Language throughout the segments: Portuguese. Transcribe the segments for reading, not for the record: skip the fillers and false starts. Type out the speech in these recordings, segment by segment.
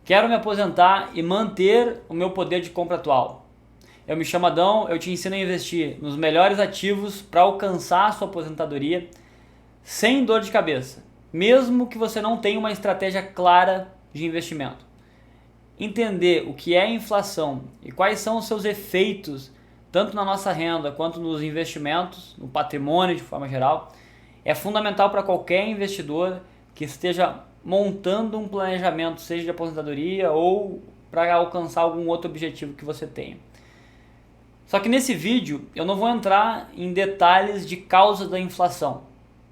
Quero me aposentar e manter o meu poder de compra atual. Eu me chamo Adão, eu te ensino a investir nos melhores ativos para alcançar a sua aposentadoria sem dor de cabeça, mesmo que você não tenha uma estratégia clara de investimento. Entender o que é inflação e quais são os seus efeitos, tanto na nossa renda quanto nos investimentos, no patrimônio de forma geral, é fundamental para qualquer investidor que esteja montando um planejamento, seja de aposentadoria ou para alcançar algum outro objetivo que você tenha. Só que nesse vídeo eu não vou entrar em detalhes de causas da inflação.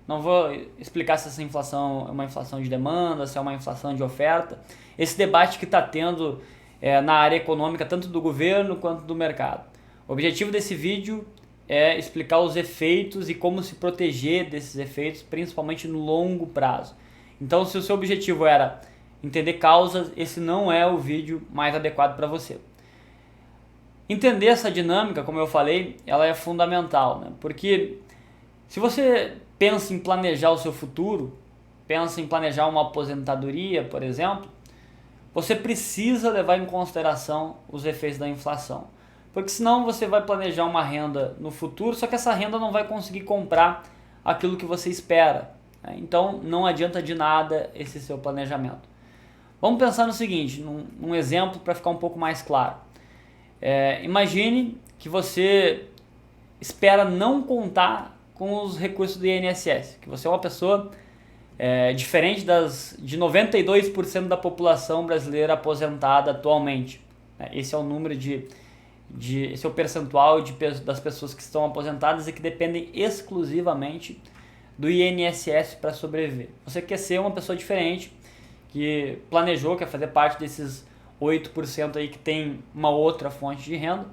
Não vou explicar se essa inflação é uma inflação de demanda, se é uma inflação de oferta. Esse debate que está tendo na área econômica, tanto do governo quanto do mercado. O objetivo desse vídeo é explicar os efeitos e como se proteger desses efeitos, principalmente no longo prazo. Então, se o seu objetivo era entender causas, esse não é o vídeo mais adequado para você. Entender essa dinâmica, como eu falei, ela é fundamental, né? Porque se você pensa em planejar o seu futuro, pensa em planejar uma aposentadoria, por exemplo, você precisa levar em consideração os efeitos da inflação. Porque senão você vai planejar uma renda no futuro, só que essa renda não vai conseguir comprar aquilo que você espera. Né? Então não adianta de nada esse seu planejamento. Vamos pensar no seguinte, num exemplo para ficar um pouco mais claro. Imagine que você espera não contar com os recursos do INSS, que você é uma pessoa diferente de 92% da população brasileira aposentada atualmente. Esse é o número esse é o percentual das pessoas que estão aposentadas e que dependem exclusivamente do INSS para sobreviver. Você quer ser uma pessoa diferente, que planejou, quer fazer parte desses 8% aí que tem uma outra fonte de renda,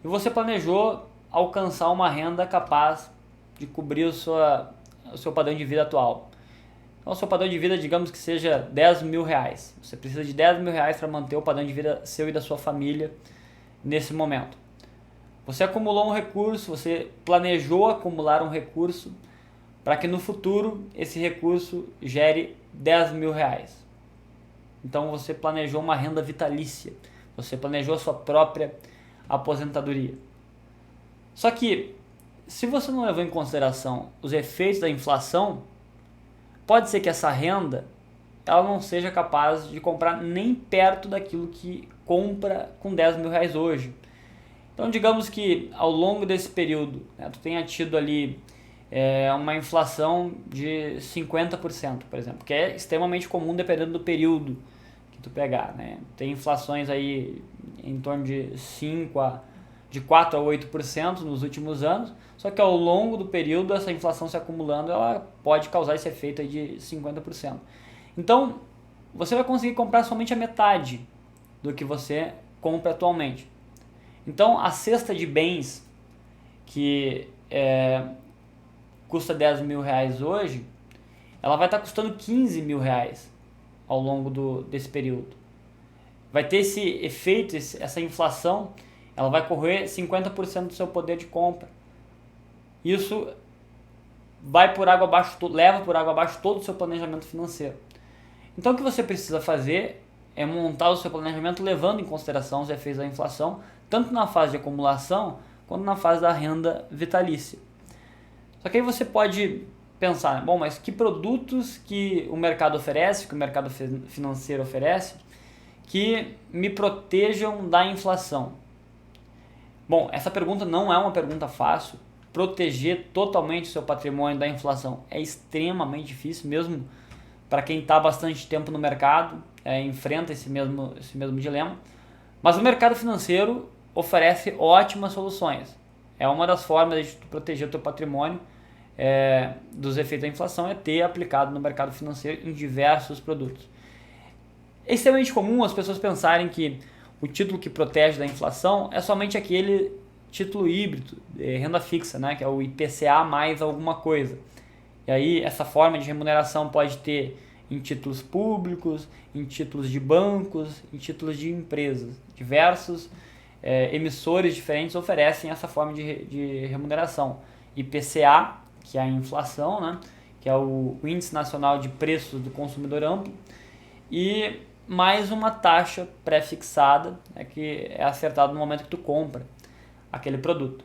e você planejou alcançar uma renda capaz de cobrir o seu padrão de vida atual. Então, o seu padrão de vida, digamos que seja 10 mil reais. Você precisa de 10 mil reais para manter o padrão de vida seu e da sua família nesse momento. Você acumulou um recurso, você planejou acumular um recurso para que no futuro esse recurso gere 10 mil reais. Então você planejou uma renda vitalícia, você planejou a sua própria aposentadoria. Só que se você não levou em consideração os efeitos da inflação, pode ser que essa renda ela não seja capaz de comprar nem perto daquilo que compra com 10 mil reais hoje. Então digamos que ao longo desse período, tu tenha tido ali uma inflação de 50%, por exemplo, que é extremamente comum dependendo do período que tu pegar, né? Tem inflações aí em torno de 4 a 8% nos últimos anos, só que ao longo do período essa inflação se acumulando, ela pode causar esse efeito aí de 50%. Então, você vai conseguir comprar somente a metade do que você compra atualmente. Então, a cesta de bens que custa 10 mil reais hoje, ela vai estar custando 15 mil reais ao longo desse período. Vai ter esse efeito, essa inflação, ela vai correr 50% do seu poder de compra. Isso vai por água abaixo, leva por água abaixo todo o seu planejamento financeiro. Então o que você precisa fazer é montar o seu planejamento levando em consideração os efeitos da inflação, tanto na fase de acumulação quanto na fase da renda vitalícia. Só que aí você pode pensar, bom, mas que produtos que o mercado oferece, que o mercado financeiro oferece, que me protejam da inflação? Bom, essa pergunta não é uma pergunta fácil. Proteger totalmente o seu patrimônio da inflação é extremamente difícil, mesmo para quem está bastante tempo no mercado, enfrenta esse mesmo dilema. Mas o mercado financeiro oferece ótimas soluções. É uma das formas de proteger o teu patrimônio dos efeitos da inflação, é ter aplicado no mercado financeiro em diversos produtos. É extremamente comum as pessoas pensarem que o título que protege da inflação é somente aquele título híbrido, renda fixa, né, que é o IPCA mais alguma coisa. E aí essa forma de remuneração pode ter em títulos públicos, em títulos de bancos, em títulos de empresas. Diversos emissores diferentes oferecem essa forma de remuneração. IPCA, que é a inflação, né, que é o Índice Nacional de Preços do Consumidor Amplo, e mais uma taxa pré-fixada, né, que é acertada no momento que tu compra aquele produto.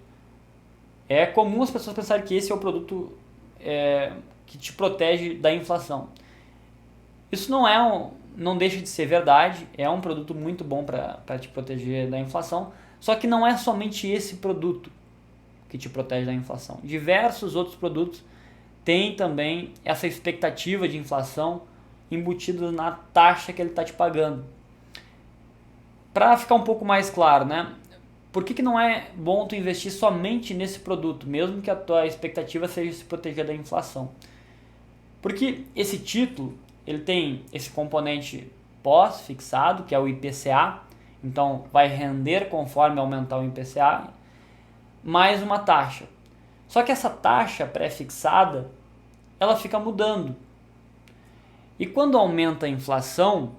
É comum as pessoas pensarem que esse é o produto que te protege da inflação. Isso não deixa de ser verdade, é um produto muito bom para te proteger da inflação, só que não é somente esse produto que te protege da inflação. Diversos outros produtos têm também essa expectativa de inflação embutida na taxa que ele está te pagando. Para ficar um pouco mais claro, né? Por que não é bom tu investir somente nesse produto, mesmo que a tua expectativa seja se proteger da inflação? Porque esse título, ele tem esse componente pós-fixado, que é o IPCA, então vai render conforme aumentar o IPCA, mais uma taxa. Só que essa taxa pré-fixada, ela fica mudando. E quando aumenta a inflação,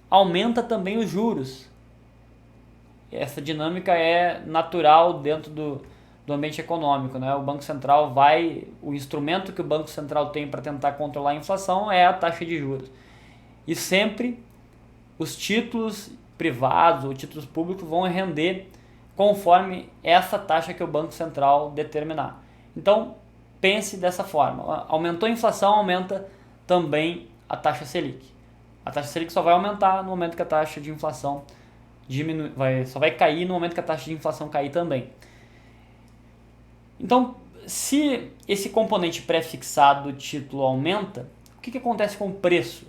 aumenta também os juros. Essa dinâmica é natural dentro do ambiente econômico, né? O Banco Central o instrumento que o Banco Central tem para tentar controlar a inflação é a taxa de juros. E sempre os títulos privados ou títulos públicos vão render conforme essa taxa que o Banco Central determinar. Então, pense dessa forma. Aumentou a inflação, aumenta também a taxa Selic. A taxa Selic só vai aumentar no momento que a taxa de inflação só vai cair no momento que a taxa de inflação cair também. Então, se esse componente pré-fixado do título aumenta, o que acontece com o preço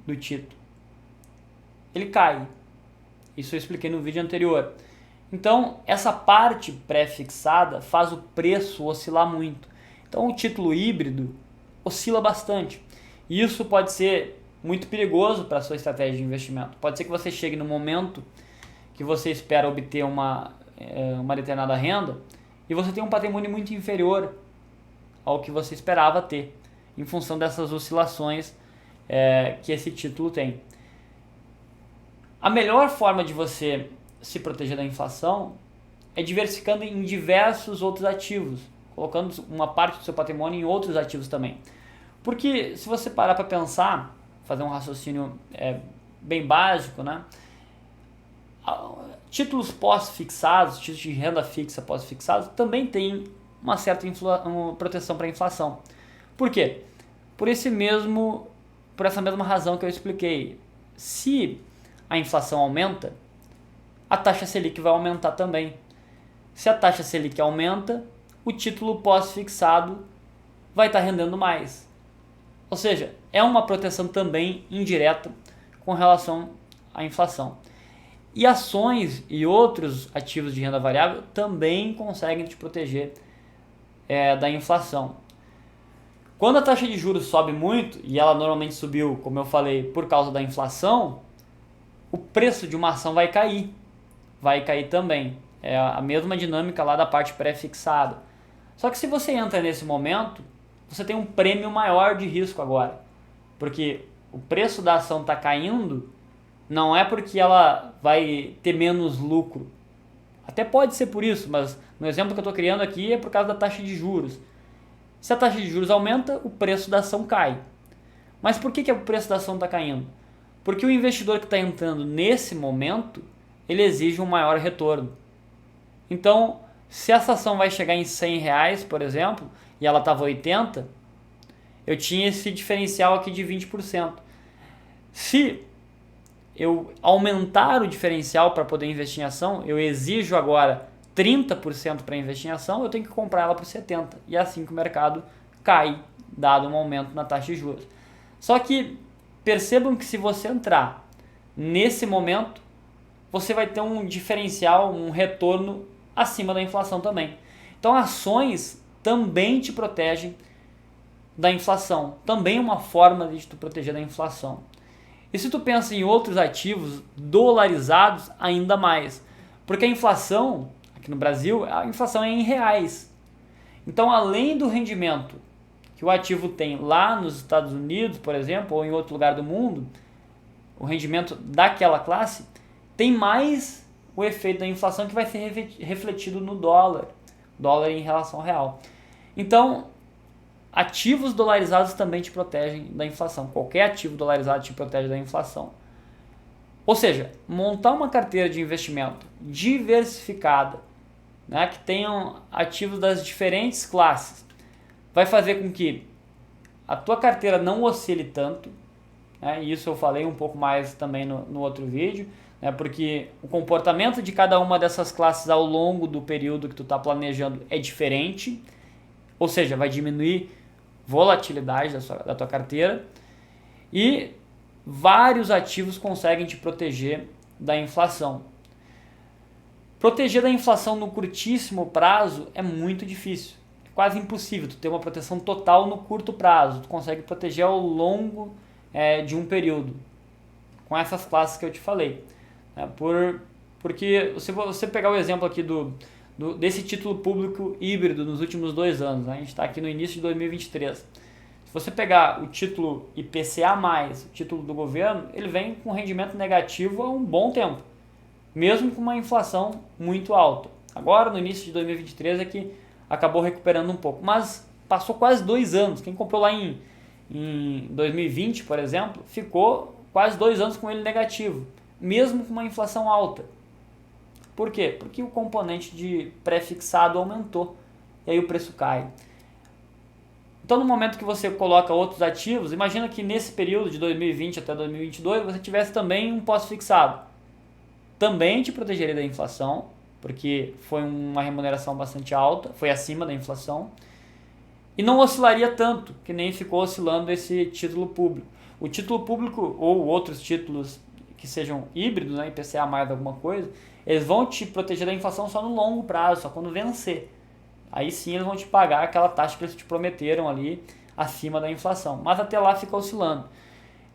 do título? Ele cai. Isso eu expliquei no vídeo anterior. Então, essa parte pré-fixada faz o preço oscilar muito. Então, o título híbrido oscila bastante. E isso pode ser muito perigoso para a sua estratégia de investimento. Pode ser que você chegue no momento que você espera obter uma determinada renda e você tem um patrimônio muito inferior ao que você esperava ter, em função dessas oscilações que esse título tem. A melhor forma de você se proteger da inflação é diversificando em diversos outros ativos, colocando uma parte do seu patrimônio em outros ativos também. Porque se você parar para pensar, fazer um raciocínio bem básico, né? Títulos pós-fixados, títulos de renda fixa pós-fixados também têm uma certa proteção para a inflação. Por quê? Por essa mesma razão que eu expliquei. Se a inflação aumenta, a taxa Selic vai aumentar também. Se a taxa Selic aumenta, o título pós-fixado vai estar rendendo mais. Ou seja, é uma proteção também indireta com relação à inflação. E ações e outros ativos de renda variável também conseguem te proteger da inflação. Quando a taxa de juros sobe muito, e ela normalmente subiu, como eu falei, por causa da inflação, o preço de uma ação vai cair. Vai cair também. É a mesma dinâmica lá da parte pré-fixada. Só que se você entra nesse momento, você tem um prêmio maior de risco agora. Porque o preço da ação está caindo, não é porque ela vai ter menos lucro. Até pode ser por isso, mas no exemplo que eu estou criando aqui é por causa da taxa de juros. Se a taxa de juros aumenta, o preço da ação cai. Mas por que o preço da ação está caindo? Porque o investidor que está entrando nesse momento, ele exige um maior retorno. Então, se essa ação vai chegar em R$100, por exemplo, e ela estava 80, eu tinha esse diferencial aqui de 20%. Se eu aumentar o diferencial para poder investir em ação, eu exijo agora 30% para investir em ação, eu tenho que comprar ela por 70%. E é assim que o mercado cai, dado um aumento na taxa de juros. Só que percebam que se você entrar nesse momento, você vai ter um diferencial, um retorno acima da inflação também. Então ações também te protegem da inflação. Também é uma forma de te proteger da inflação. E se tu pensa em outros ativos dolarizados, ainda mais. Porque a inflação, aqui no Brasil, a inflação é em reais. Então, além do rendimento que o ativo tem lá nos Estados Unidos, por exemplo, ou em outro lugar do mundo, o rendimento daquela classe, tem mais o efeito da inflação que vai ser refletido no dólar em relação ao real. Então, ativos dolarizados também te protegem da inflação. Qualquer ativo dolarizado te protege da inflação. Ou seja, montar uma carteira de investimento diversificada, né, que tenham ativos das diferentes classes, vai fazer com que a tua carteira não oscile tanto, né, e isso eu falei um pouco mais também no outro vídeo, né, porque o comportamento de cada uma dessas classes ao longo do período que tu está planejando é diferente, ou seja, vai diminuir volatilidade da tua carteira, e vários ativos conseguem te proteger da inflação. Proteger da inflação no curtíssimo prazo é muito difícil, é quase impossível tu ter uma proteção total no curto prazo, tu consegue proteger ao longo de um período, com essas classes que eu te falei. Porque se você pegar o exemplo aqui desse título público híbrido nos últimos 2 anos, né? A gente está aqui no início de 2023. Se você pegar o título IPCA+, o título do governo, ele vem com rendimento negativo há um bom tempo, mesmo com uma inflação muito alta. Agora, no início de 2023, é que acabou recuperando um pouco, mas passou quase 2 anos. Quem comprou lá em 2020, por exemplo, ficou quase 2 anos com ele negativo, mesmo com uma inflação alta. Por quê? Porque o componente de pré-fixado aumentou e aí o preço cai. Então, no momento que você coloca outros ativos, imagina que nesse período de 2020 até 2022 você tivesse também um pós-fixado. Também te protegeria da inflação, porque foi uma remuneração bastante alta, foi acima da inflação, e não oscilaria tanto, que nem ficou oscilando esse título público. O título público ou outros títulos que sejam híbridos, né, IPCA mais alguma coisa, eles vão te proteger da inflação só no longo prazo, só quando vencer. Aí sim eles vão te pagar aquela taxa que eles te prometeram ali acima da inflação. Mas até lá fica oscilando.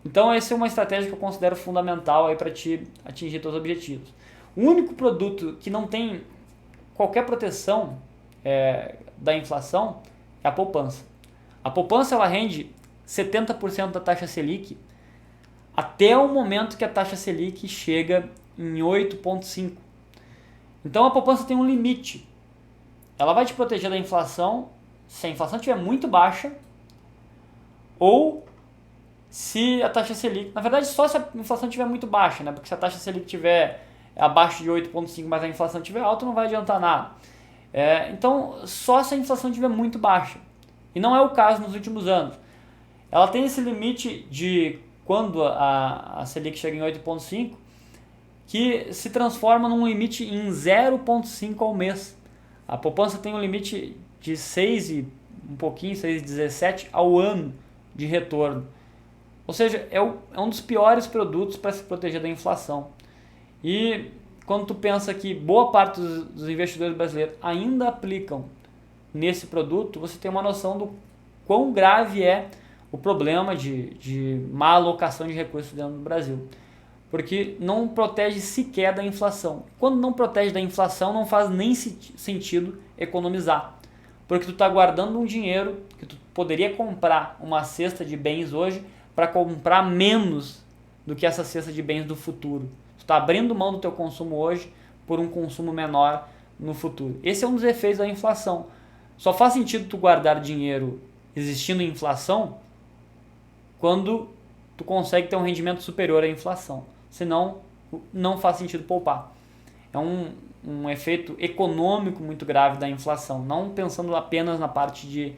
Então essa é uma estratégia que eu considero fundamental aí para te atingir seus objetivos. O único produto que não tem qualquer proteção da inflação é a poupança. A poupança ela rende 70% da taxa Selic até o momento que a taxa Selic chega em 8,5%. Então a poupança tem um limite. Ela vai te proteger da inflação se a inflação estiver muito baixa ou se a taxa Selic... Na verdade, só se a inflação estiver muito baixa, né? Porque se a taxa Selic estiver abaixo de 8,5%, mas a inflação estiver alta, não vai adiantar nada. Então, só se a inflação estiver muito baixa. E não é o caso nos últimos anos. Ela tem esse limite de quando a Selic chega em 8,5%, que se transforma num limite em 0,5% ao mês. A poupança tem um limite de 6 e um pouquinho, 6,17 ao ano de retorno. Ou seja, é um dos piores produtos para se proteger da inflação. E quando tu pensa que boa parte dos investidores brasileiros ainda aplicam nesse produto, você tem uma noção do quão grave é o problema de má alocação de recursos dentro do Brasil. Porque não protege sequer da inflação. Quando não protege da inflação, não faz nem sentido economizar. Porque tu está guardando um dinheiro que tu poderia comprar uma cesta de bens hoje para comprar menos do que essa cesta de bens do futuro. Tu está abrindo mão do teu consumo hoje por um consumo menor no futuro. Esse é um dos efeitos da inflação. Só faz sentido tu guardar dinheiro existindo inflação quando tu consegue ter um rendimento superior à inflação. Senão, não faz sentido poupar. É um efeito econômico muito grave da inflação, não pensando apenas na parte de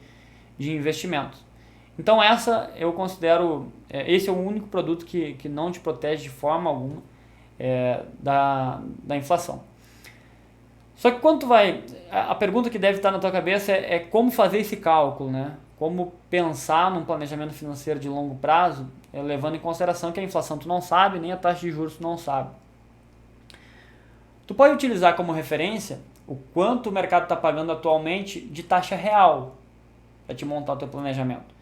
investimentos. Então eu considero, esse é o único produto que não te protege de forma alguma da inflação. Só que quando tu vai, a pergunta que deve estar na tua cabeça é como fazer esse cálculo, né? Como pensar num planejamento financeiro de longo prazo, levando em consideração que a inflação tu não sabe, nem a taxa de juros tu não sabe. Tu pode utilizar como referência o quanto o mercado está pagando atualmente de taxa real para te montar o teu planejamento.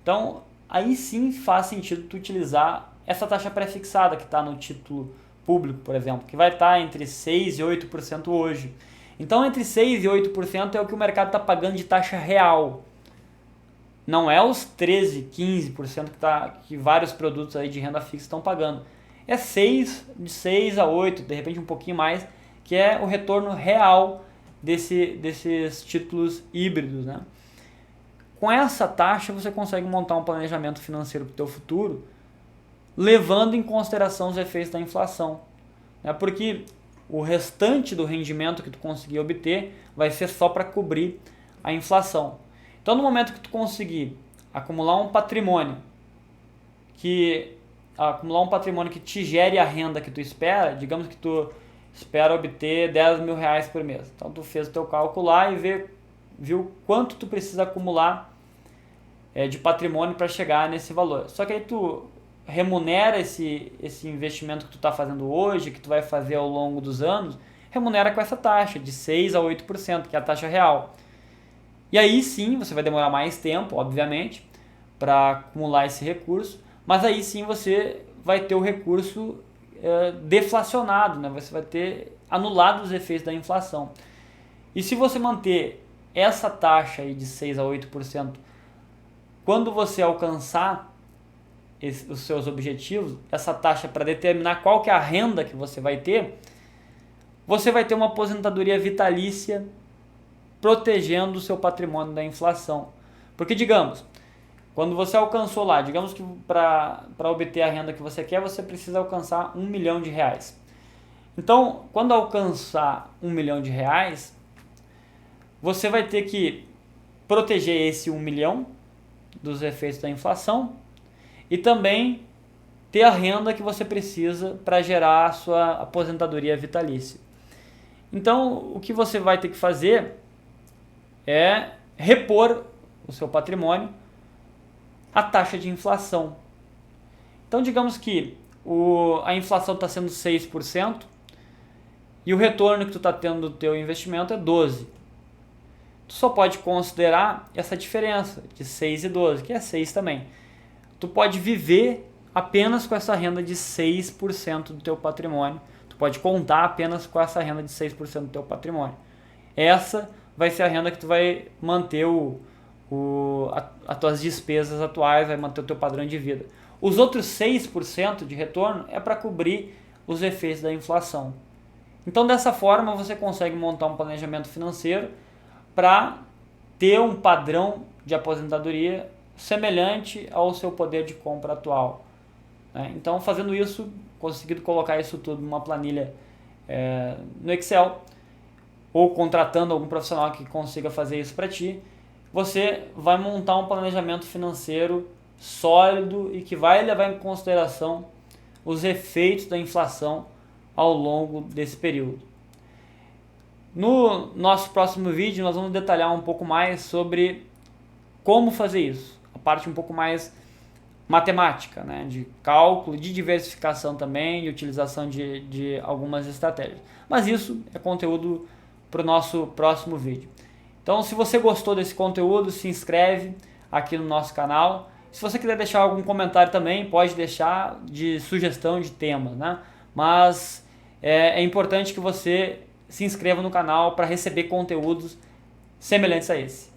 Então, aí sim faz sentido tu utilizar essa taxa pré-fixada que está no título público, por exemplo, que vai estar entre 6% e 8% hoje. Então, entre 6% e 8% é o que o mercado está pagando de taxa real. Não é os 13%, 15% que vários produtos aí de renda fixa estão pagando. É de 6 a 8%, de repente um pouquinho mais, que é o retorno real desses títulos híbridos, né? Com essa taxa você consegue montar um planejamento financeiro para o teu futuro levando em consideração os efeitos da inflação, né? Porque o restante do rendimento que tu conseguir obter vai ser só para cobrir a inflação. Então, no momento que tu conseguir acumular um patrimônio que te gere a renda que tu espera, digamos que tu espera obter 10 mil reais por mês. Então, tu fez o teu cálculo lá e viu quanto tu precisa acumular de patrimônio para chegar nesse valor. Só que aí tu remunera esse investimento que tu está fazendo hoje, que tu vai fazer ao longo dos anos, remunera com essa taxa de 6 a 8%, que é a taxa real. E aí sim, você vai demorar mais tempo, obviamente, para acumular esse recurso, mas aí sim você vai ter o recurso deflacionado, né? Você vai ter anulado os efeitos da inflação. E se você manter essa taxa aí de 6 a 8%, quando você alcançar os seus objetivos, essa taxa para determinar qual que é a renda que você vai ter uma aposentadoria vitalícia protegendo o seu patrimônio da inflação. Porque, digamos, quando você alcançou lá, digamos que para obter a renda que você quer, você precisa alcançar R$1 milhão. Então, quando alcançar R$1 milhão, você vai ter que proteger esse 1 milhão dos efeitos da inflação e também ter a renda que você precisa para gerar a sua aposentadoria vitalícia. Então, o que você vai ter que fazer é repor o seu patrimônio à taxa de inflação. Então, digamos que a inflação está sendo 6% e o retorno que tu está tendo do teu investimento é 12%. Tu só pode considerar essa diferença de 6 e 12, que é 6 também. Tu pode viver apenas com essa renda de 6% do teu patrimônio. Tu pode contar apenas com essa renda de 6% do teu patrimônio. Essa vai ser a renda que tu vai manter as tuas despesas atuais, vai manter o teu padrão de vida. Os outros 6% de retorno é para cobrir os efeitos da inflação. Então, dessa forma, você consegue montar um planejamento financeiro para ter um padrão de aposentadoria semelhante ao seu poder de compra atual, né? Então, fazendo isso, conseguindo colocar isso tudo numa planilha no Excel, ou contratando algum profissional que consiga fazer isso para ti, você vai montar um planejamento financeiro sólido e que vai levar em consideração os efeitos da inflação ao longo desse período. No nosso próximo vídeo, nós vamos detalhar um pouco mais sobre como fazer isso, a parte um pouco mais matemática, né, de cálculo, de diversificação também, de utilização de algumas estratégias. Mas isso é conteúdo para o nosso próximo vídeo. Então, se você gostou desse conteúdo, se inscreve aqui no nosso canal. Se você quiser deixar algum comentário também, pode deixar de sugestão de temas, né? Mas é importante que você se inscreva no canal para receber conteúdos semelhantes a esse.